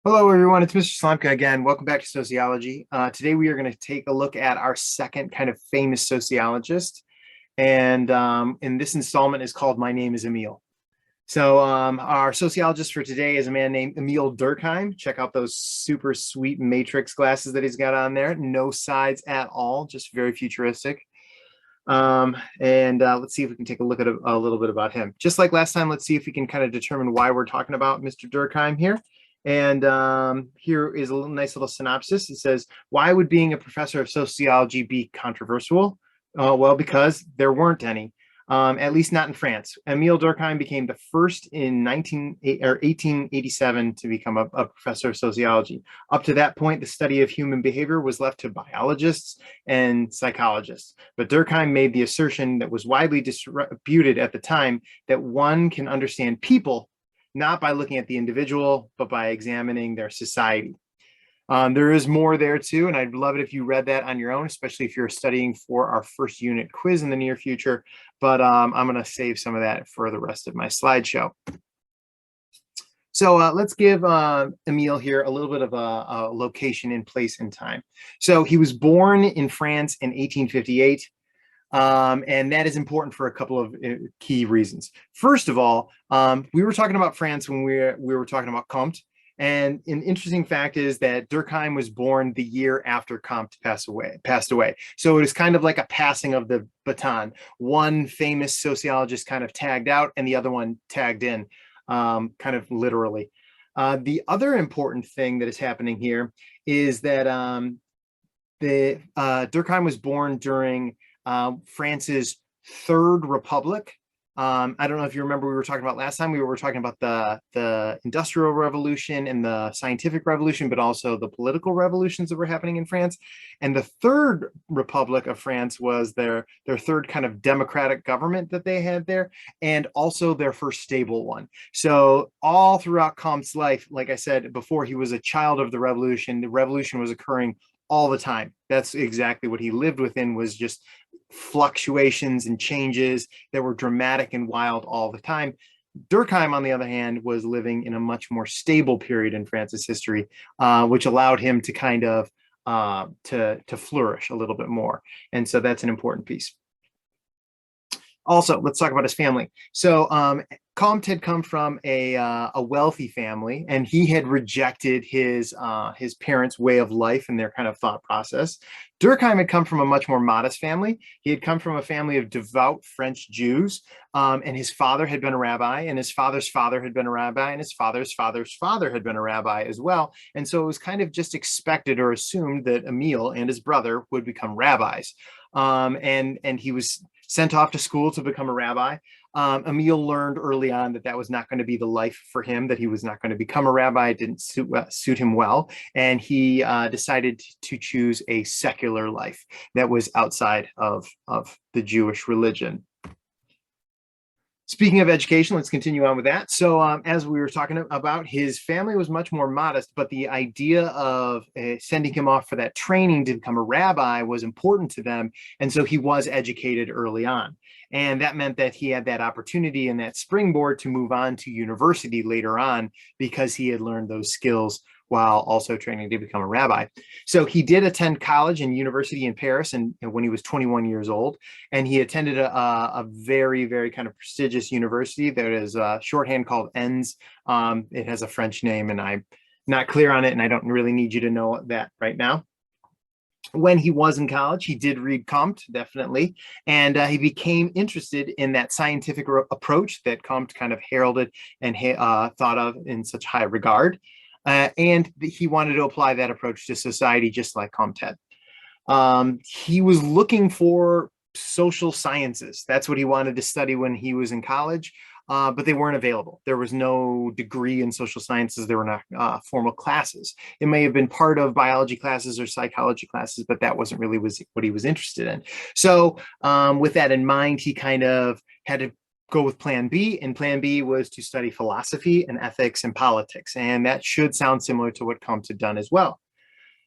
Hello, everyone. It's Mr. Slomka again. Welcome back to Sociology. Today, we are going to take a look at our second kind of famous sociologist. And in this installment is called My Name is Emile. So our sociologist for today is a man named Emile Durkheim. Check out those super sweet matrix glasses that he's got on there. No sides at all, just very futuristic. Let's see if we can take a look at a little bit about him. Just like last time, let's see if we can kind of determine why we're talking about Mr. Durkheim here. And here is a nice little synopsis. It says, why would being a professor of sociology be controversial? Well, because there weren't any, at least not in France. Emile Durkheim became the first in 1887 to become a professor of sociology. Up to that point, the study of human behavior was left to biologists and psychologists. But Durkheim made the assertion that was widely disputed at the time that one can understand people not by looking at the individual, but by examining their society. There is more there too, and I'd love it if you read that on your own, especially if you're studying for our first unit quiz in the near future, but I'm going to save some of that for the rest of my slideshow. So let's give Emile here a little bit of a location in place and time. So he was born in France in 1858. And that is important for a couple of key reasons. First of all, we were talking about France when we were talking about Comte. And an interesting fact is that Durkheim was born the year after Comte passed away. So it is kind of like a passing of the baton. One famous sociologist kind of tagged out and the other one tagged in, kind of literally. The other important thing that is happening here is that Durkheim was born during France's Third Republic. I don't know if you remember, we were talking about last time, we were talking about the Industrial Revolution and the Scientific Revolution, but also the political revolutions that were happening in France. And the Third Republic of France was their third kind of democratic government that they had there, and also their first stable one. So all throughout Comte's life, like I said before, he was a child of the revolution. The revolution was occurring all the time. That's exactly what he lived within, was just fluctuations and changes that were dramatic and wild all the time. Durkheim, on the other hand, was living in a much more stable period in France's history, which allowed him to kind of to flourish a little bit more. And so that's an important piece. Also, let's talk about his family. So Comte had come from a wealthy family, and he had rejected his parents' way of life and their kind of thought process. Durkheim had come from a much more modest family. He had come from a family of devout French Jews, and his father had been a rabbi, and his father's father had been a rabbi, and his father's father's father had been a rabbi as well. And so it was kind of just expected or assumed that Emile and his brother would become rabbis. And he was sent off to school to become a rabbi. Emile learned early on that that was not going to be the life for him, that he was not going to become a rabbi. It didn't suit him well. And he decided to choose a secular life that was outside of the Jewish religion. Speaking of education, let's continue on with that. So as we were talking about, his family was much more modest, but the idea of sending him off for that training to become a rabbi was important to them. And so he was educated early on. And that meant that he had that opportunity and that springboard to move on to university later on, because he had learned those skills while also training to become a rabbi. So he did attend college and university in Paris and when he was 21 years old. And he attended a very, very kind of prestigious university that is shorthand called ENS. It has a French name and I'm not clear on it, and I don't really need you to know that right now. When he was in college, he did read Comte, definitely, and he became interested in that scientific approach that Comte kind of heralded and thought of in such high regard. And he wanted to apply that approach to society just like Comte had. He was looking for social sciences. That's what he wanted to study when he was in college, but they weren't available. There was no degree in social sciences. There were not formal classes. It may have been part of biology classes or psychology classes, but that wasn't really what he was interested in. So with that in mind, he kind of had to go with plan B, and plan B was to study philosophy and ethics and politics. And that should sound similar to what Comte had done as well.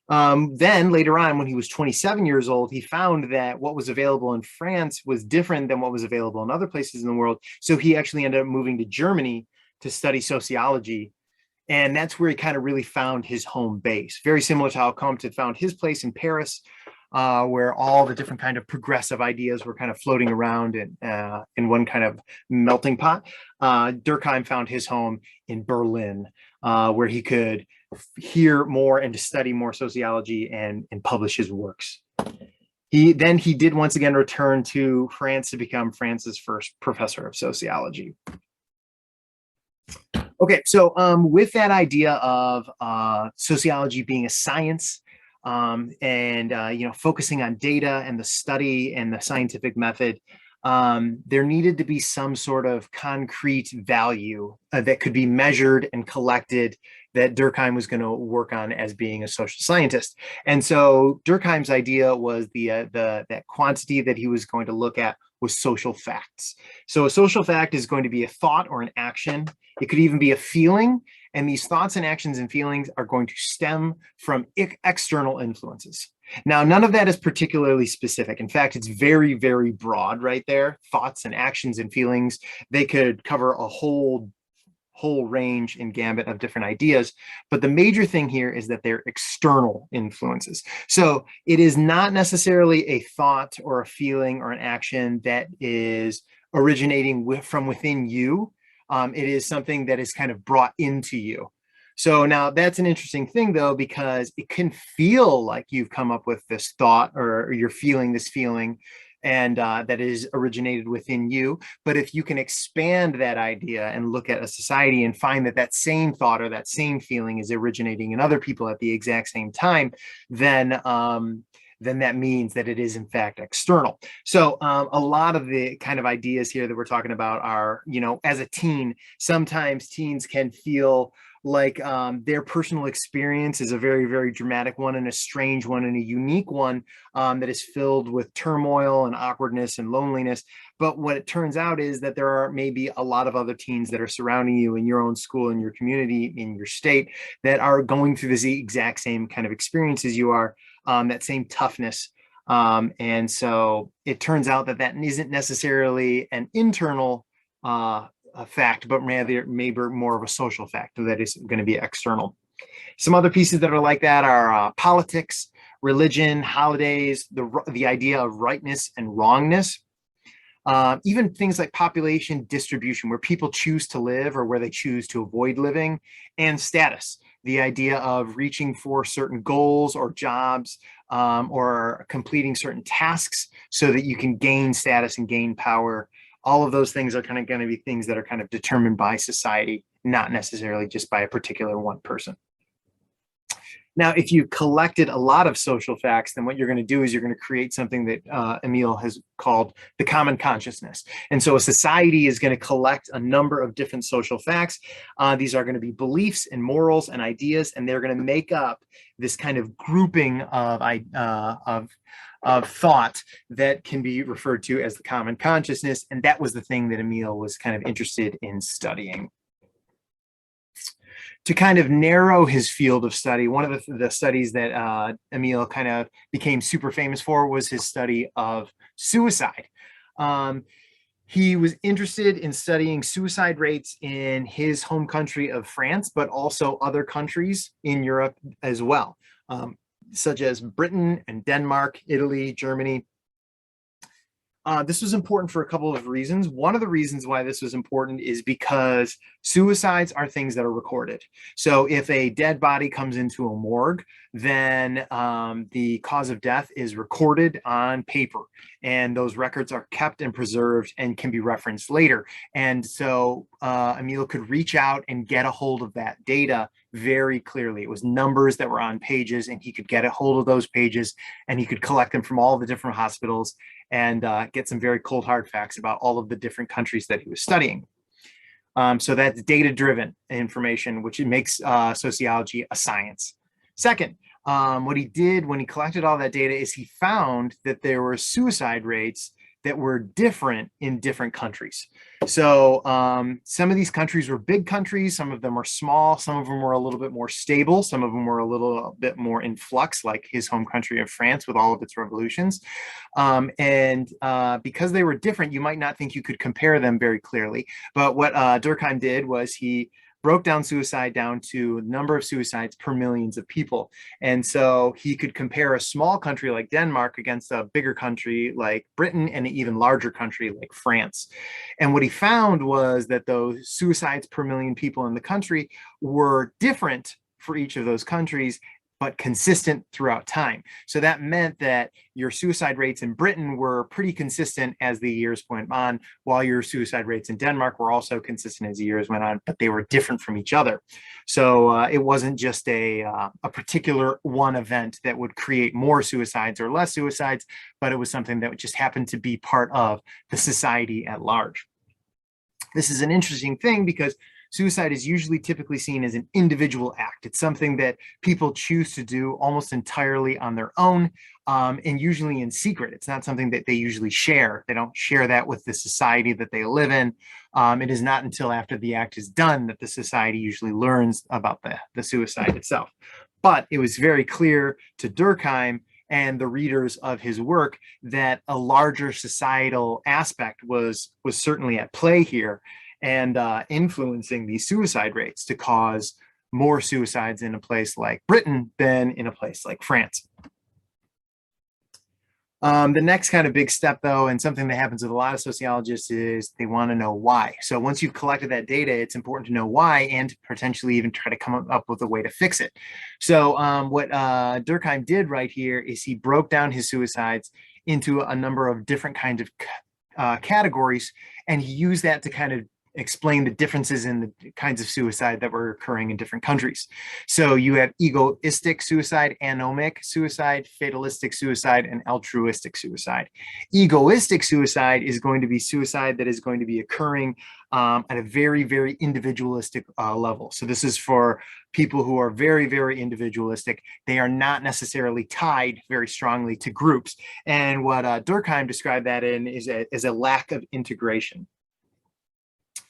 Then later on, when he was 27 years old, he found that what was available in France was different than what was available in other places in the world. So he actually ended up moving to Germany to study sociology And that's where he kind of really found his home base. Very similar to how Comte had found his place in Paris, where all the different kind of progressive ideas were kind of floating around in one kind of melting pot. Durkheim found his home in Berlin, where he could hear more and to study more sociology and publish his works. He did once again return to France to become France's first professor of sociology. Okay, so with that idea of sociology being a science, and focusing on data and the study and the scientific method, there needed to be some sort of concrete value that could be measured and collected that Durkheim was going to work on as being a social scientist. And so Durkheim's idea was that quantity that he was going to look at was social facts. So a social fact is going to be a thought or an action. It could even be a feeling. And these thoughts and actions and feelings are going to stem from external influences. Now, none of that is particularly specific. In fact, it's very, very broad right there. Thoughts and actions and feelings, they could cover a whole range and gambit of different ideas. But the major thing here is that they're external influences. So it is not necessarily a thought or a feeling or an action that is originating from within you. It is something that is kind of brought into you. So now that's an interesting thing, though, because it can feel like you've come up with this thought or you're feeling this feeling and that is originated within you. But if you can expand that idea and look at a society and find that that same thought or that same feeling is originating in other people at the exact same time, then that means that it is in fact external. So a lot of the kind of ideas here that we're talking about are, as a teen, sometimes teens can feel like their personal experience is a very, very dramatic one and a strange one and a unique one that is filled with turmoil and awkwardness and loneliness. But what it turns out is that there are maybe a lot of other teens that are surrounding you in your own school, in your community, in your state, that are going through this exact same kind of experience as you are, that same toughness. And so it turns out that isn't necessarily an internal a fact, but maybe more of a social fact that is going to be external. Some other pieces that are like that are politics, religion, holidays, the idea of rightness and wrongness, even things like population distribution, where people choose to live or where they choose to avoid living, and status, the idea of reaching for certain goals or jobs or completing certain tasks so that you can gain status and gain power. All of those things are kind of going to be things that are kind of determined by society, not necessarily just by a particular one person. Now, if you collected a lot of social facts, then what you're going to do is you're going to create something that Emile has called the common consciousness. And so a society is going to collect a number of different social facts. These are going to be beliefs and morals and ideas, and they're going to make up this kind of grouping of thought that can be referred to as the common consciousness. And that was the thing that Emile was kind of interested in studying. To kind of narrow his field of study, one of the studies that Emile kind of became super famous for was his study of suicide. He was interested in studying suicide rates in his home country of France, but also other countries in Europe as well, such as Britain and Denmark, Italy, Germany. This was important for a couple of reasons. One of the reasons why this was important is because suicides are things that are recorded. So if a dead body comes into a morgue, then the cause of death is recorded on paper, and those records are kept and preserved and can be referenced later. And so Emile could reach out and get a hold of that data very clearly. It was numbers that were on pages, and he could get a hold of those pages, and he could collect them from all the different hospitals and get some very cold hard facts about all of the different countries that he was studying. So that's data-driven information, which makes sociology a science. Second, what he did when he collected all that data is he found that there were suicide rates that were different in different countries. So some of these countries were big countries, some of them were small, some of them were a little bit more stable, some of them were a little bit more in flux, like his home country of France with all of its revolutions. And because they were different, you might not think you could compare them very clearly. But what Durkheim did was he broke down suicide down to number of suicides per millions of people. And so he could compare a small country like Denmark against a bigger country like Britain and an even larger country like France. And what he found was that those suicides per million people in the country were different for each of those countries, but consistent throughout time. So that meant that your suicide rates in Britain were pretty consistent as the years went on, while your suicide rates in Denmark were also consistent as the years went on, but they were different from each other. So it wasn't just a particular one event that would create more suicides or less suicides, but it was something that just happened to be part of the society at large. This is an interesting thing because suicide is usually typically seen as an individual act. It's something that people choose to do almost entirely on their own, and usually in secret. It's not something that they usually share. They don't share that with the society that they live in. It is not until after the act is done that the society usually learns about the suicide itself. But it was very clear to Durkheim and the readers of his work that a larger societal aspect was certainly at play here, and influencing these suicide rates to cause more suicides in a place like Britain than in a place like France. The next kind of big step, though, and something that happens with a lot of sociologists, is they want to know why. So once you've collected that data, it's important to know why and potentially even try to come up with a way to fix it. So what Durkheim did right here is he broke down his suicides into a number of different kinds of categories, and he used that to kind of explain the differences in the kinds of suicide that were occurring in different countries. So you have egoistic suicide, anomic suicide, fatalistic suicide, and altruistic suicide. Egoistic suicide is going to be suicide that is going to be occurring at a very, very individualistic level. So this is for people who are very, very individualistic. They are not necessarily tied very strongly to groups. And what Durkheim described that in is a lack of integration.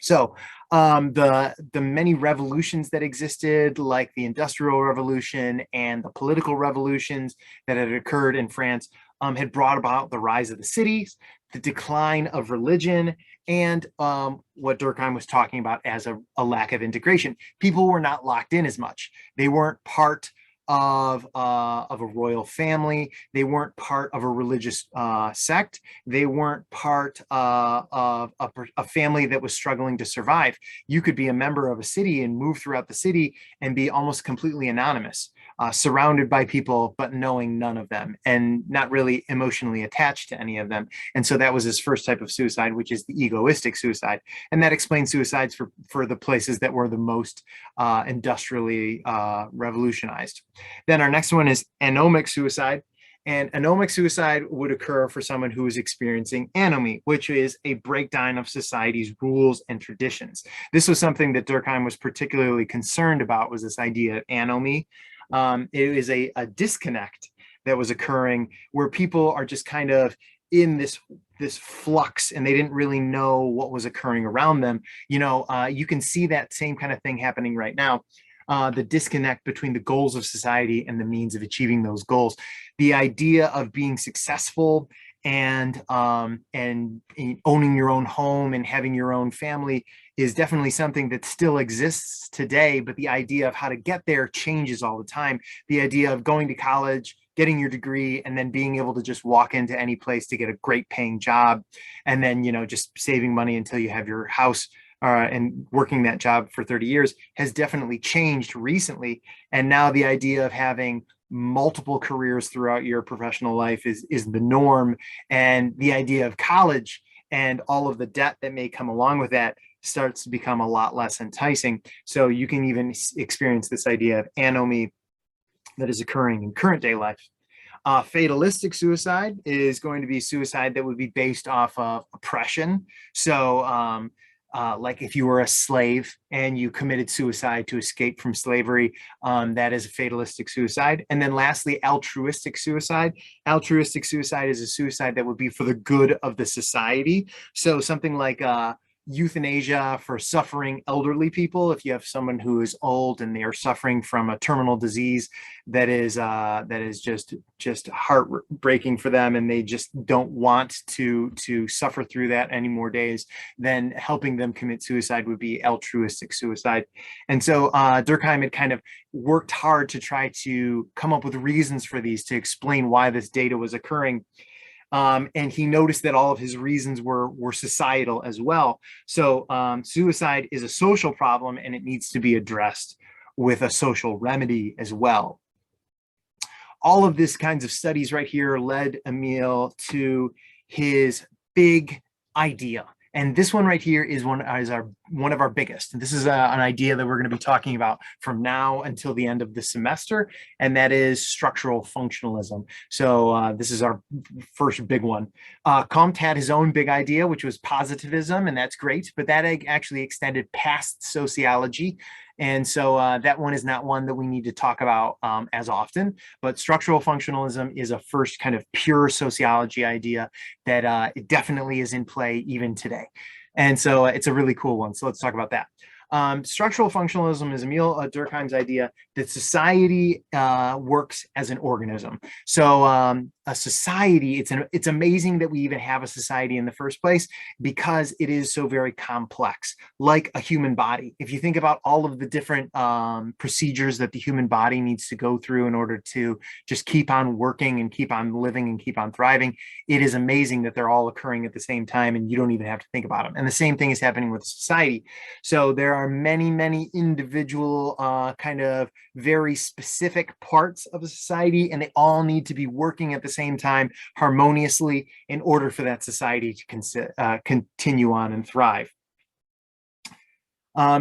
So the many revolutions that existed, like the Industrial Revolution and the political revolutions that had occurred in France, had brought about the rise of the cities, the decline of religion, and what Durkheim was talking about as a lack of integration. People were not locked in as much. They weren't part of a royal family. They weren't part of a religious sect. They weren't part of a family that was struggling to survive. You could be a member of a city and move throughout the city and be almost completely anonymous, surrounded by people, but knowing none of them and not really emotionally attached to any of them. And so that was his first type of suicide, which is the egoistic suicide. And that explains suicides for the places that were the most industrially revolutionized. Then our next one is anomic suicide. And anomic suicide would occur for someone who is experiencing anomie, which is a breakdown of society's rules and traditions. This was something that Durkheim was particularly concerned about, was this idea of anomie. It is a disconnect that was occurring where people are just kind of in this flux and they didn't really know what was occurring around them. You can see that same kind of thing happening right now. The disconnect between the goals of society and the means of achieving those goals. The idea of being successful and owning your own home and having your own family is definitely something that still exists today, but the idea of how to get there changes all the time. The idea of going to college, getting your degree, and then being able to just walk into any place to get a great paying job, and then just saving money until you have your house and working that job for 30 years has definitely changed recently. And now the idea of having multiple careers throughout your professional life is the norm. And the idea of college and all of the debt that may come along with that starts to become a lot less enticing. So you can even experience this idea of anomie that is occurring in current day life. Fatalistic suicide is going to be suicide that would be based off of oppression. So like if you were a slave and you committed suicide to escape from slavery, that is a fatalistic suicide. And then lastly, altruistic suicide. Altruistic suicide is a suicide that would be for the good of the society. So something like euthanasia for suffering elderly people. If you have someone who is old and they are suffering from a terminal disease that is just heartbreaking for them, and they just don't want to suffer through that any more days, then helping them commit suicide would be altruistic suicide. And so Durkheim had kind of worked hard to try to come up with reasons for these, to explain why this data was occurring. And he noticed that all of his reasons were societal as well. So suicide is a social problem, and it needs to be addressed with a social remedy as well. All of this kinds of studies right here led Emile to his big idea. And this one right here is one of our biggest. And this is an idea that we're going to be talking about from now until the end of the semester, and that is structural functionalism. So this is our first big one. Comte had his own big idea, which was positivism, and that's great, but that actually extended past sociology. And so that one is not one that we need to talk about as often, but structural functionalism is a first kind of pure sociology idea that it definitely is in play even today. And so it's a really cool one. So let's talk about that. Structural functionalism is Emile Durkheim's idea that society works as an organism. So a society, it's amazing that we even have a society in the first place, because it is so very complex, like a human body. If you think about all of the different procedures that the human body needs to go through in order to just keep on working and keep on living and keep on thriving, it is amazing that they're all occurring at the same time, and you don't even have to think about them. And the same thing is happening with society. So there are many individual kind of very specific parts of a society, and they all need to be working at the same time harmoniously in order for that society to continue on and thrive.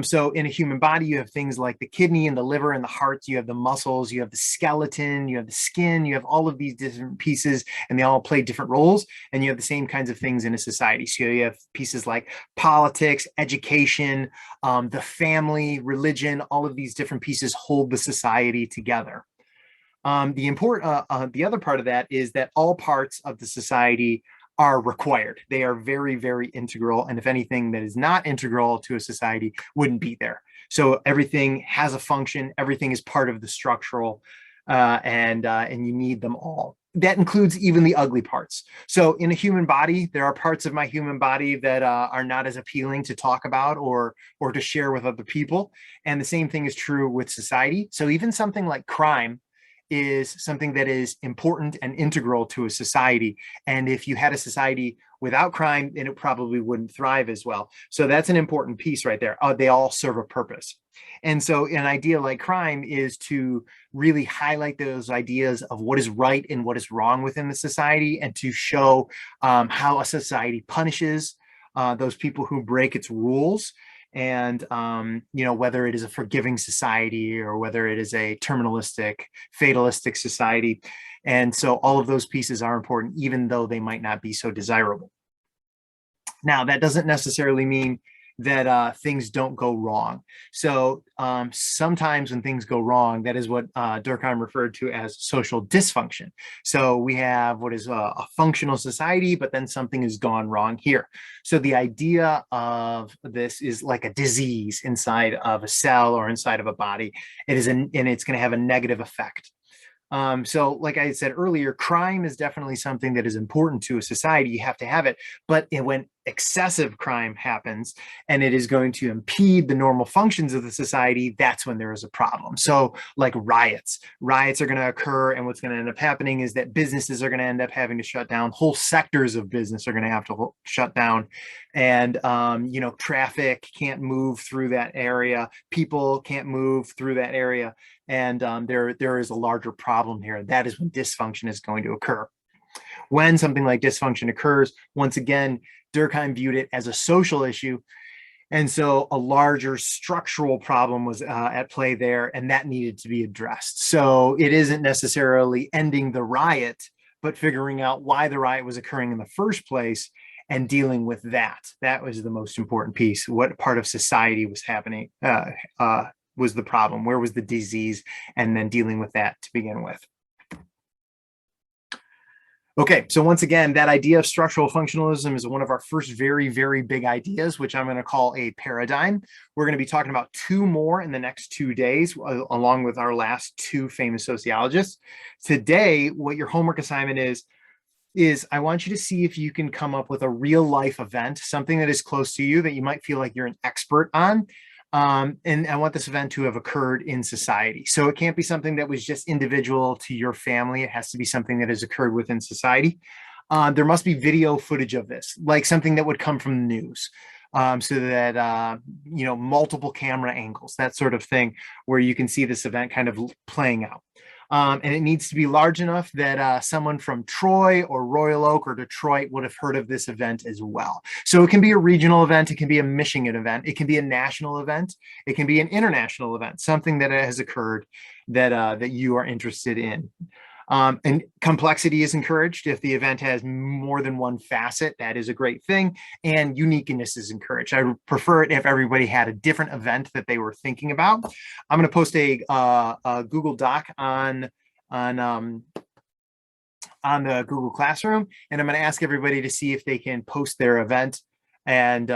So in a human body, you have things like the kidney and the liver and the heart, you have the muscles, you have the skeleton, you have the skin, you have all of these different pieces, and they all play different roles, and you have the same kinds of things in a society. So you have pieces like politics, education, the family, religion, all of these different pieces hold the society together. The other part of that is that all parts of the society are required. They are very integral. And if anything that is not integral to a society wouldn't be there. So everything has a function. Everything is part of the structural, and you need them all. That includes even the ugly parts. So in a human body, there are parts of my human body that are not as appealing to talk about or to share with other people. And the same thing is true with society. So even something like crime is something that is important and integral to a society. And if you had a society without crime, then it probably wouldn't thrive as well. So that's an important piece right there. They all serve a purpose. And so an idea like crime is to really highlight those ideas of what is right and what is wrong within the society, and to show how a society punishes those people who break its rules. And whether it is a forgiving society or whether it is a terminalistic, fatalistic society. And so all of those pieces are important, even though they might not be so desirable. Now, that doesn't necessarily mean that things don't go wrong. So sometimes when things go wrong, that is what Durkheim referred to as social dysfunction. So we have what is a functional society, but then something has gone wrong here. So the idea of this is like a disease inside of a cell or inside of a body. And it's going to have a negative effect. So like I said earlier, crime is definitely something that is important to a society. You have to have it. But when excessive crime happens and it is going to impede the normal functions of the society, that's when there is a problem. So like riots are going to occur. And what's going to end up happening is that businesses are going to end up having to shut down. Whole sectors of business are going to have to shut down. And, traffic can't move through that area. People can't move through that area. And there is a larger problem here. That is when dysfunction is going to occur. When something like dysfunction occurs, once again, Durkheim viewed it as a social issue. And so a larger structural problem was at play there, and that needed to be addressed. So it isn't necessarily ending the riot, but figuring out why the riot was occurring in the first place and dealing with that. That was the most important piece. What part of society was happening, was the problem? Where was the disease? And then dealing with that to begin with. Okay, so once again, that idea of structural functionalism is one of our first very, very big ideas, which I'm going to call a paradigm. We're going to be talking about two more in the next 2 days, along with our last two famous sociologists. Today, what your homework assignment is I want you to see if you can come up with a real life event, something that is close to you that you might feel like you're an expert on. And I want this event to have occurred in society. So it can't be something that was just individual to your family. It has to be something that has occurred within society. There must be video footage of this, like something that would come from the news. So that, multiple camera angles, that sort of thing, where you can see this event kind of playing out. And it needs to be large enough that someone from Troy or Royal Oak or Detroit would have heard of this event as well. So it can be a regional event, it can be a Michigan event, it can be a national event, it can be an international event, something that has occurred that you are interested in. And complexity is encouraged. If the event has more than one facet, that is a great thing. And uniqueness is encouraged. I prefer it if everybody had a different event that they were thinking about. I'm going to post a Google Doc on the Google Classroom, and I'm going to ask everybody to see if they can post their event. And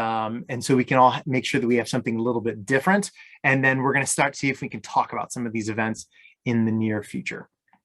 so we can all make sure that we have something a little bit different. And then we're going to start to see if we can talk about some of these events in the near future.